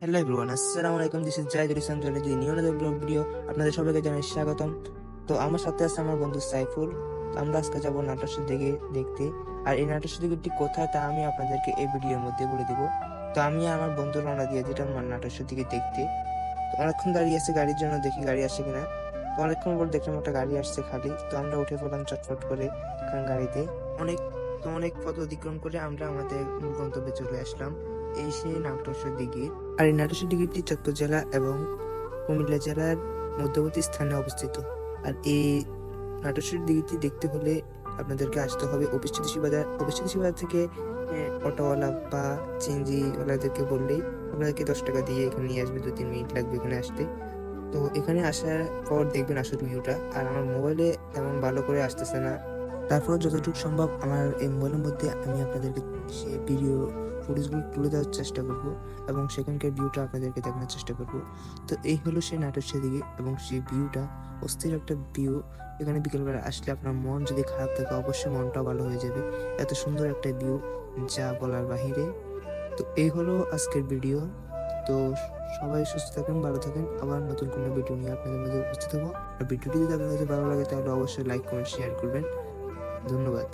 Hello everyone, আসসালামু আলাইকুম। This is Zahidul Islam জলিদি নিউ আনাদার ব্লগ ভিডিও। আপনাদের সবাইকে জানাই স্বাগতম। তো আমার সাথে আছে আমার বন্ধু সাইফুল। তো আমরা আজকে যাবো নাটোরের দিকে দেখতে। আর এই নাটোরের দিকে কোথায় তা আমি আপনাদেরকে এই ভিডিওর মধ্যে বলে দিব। তো আমি আর আমার বন্ধু রওনা দিয়ে দিলাম নাটোরের দিকে দেখতে। তো অনেকক্ষণ দাঁড়িয়ে আছে গাড়ির জন্য, দেখি গাড়ি আসে কিনা। তো অনেকক্ষণ পর দেখলাম একটা গাড়ি আসছে খালি। তো আমরা উঠে পড়লাম চটফট করে গাড়িতে। অনেক অনেক পথ অতিক্রম করে আমরা আমাদের মূল গন্তব্যে চলে আসলাম, এই সেই নাটোর দিঘি। আর এই নাটোর দিঘিটি চাঁদপুর জেলা এবং কুমিল্লা জেলার মধ্যবর্তী স্থানে অবস্থিত। আর এই নাটোর দিঘিটি দেখতে হলে আপনাদেরকে আসতে হবে অফিস বাজার। অফিস বাজার থেকে অটোওয়ালা বা চিনজি ওয়ালাদেরকে বললেই আপনাদেরকে 10 টাকা দিয়ে এখানে নিয়ে আসবে। 2-3 মিনিট লাগবে এখানে আসতে। তো এখানে আসার পর দেখবেন আসল ভিউটা। আর আমার মোবাইলে তেমন ভালো করে আসতেছে না, তারপর যতটুকু সম্ভব আমার এই মোবাইলের মধ্যে আমি আপনাদেরকে সে ভিডিও ফুটেজগুলো তুলে দেওয়ার চেষ্টা করব এবং সেখানকার ভিউটা আপনাদেরকে দেখানোর চেষ্টা করব। তো এই হলো সেই নাটোর সেদিকে এবং সেই ভিউটা অস্থির একটা ভিউ। এখানে বিকেলবেলা আসলে আপনার মন যদি খারাপ থাকে অবশ্যই মনটাও ভালো হয়ে যাবে। এত সুন্দর একটা ভিউ যা বলার বাহিরে। তো এই হলো আজকের ভিডিও। তো সবাই সুস্থ থাকেন, ভালো থাকেন। আবার নতুন কোনো ভিডিও নিয়ে আপনাদের মধ্যে উপস্থিত হবো। আর ভিডিওটি যদি আপনাদের ভালো লাগে তাহলে অবশ্যই লাইক কমেন্ট শেয়ার করবেন। ধন্যবাদ।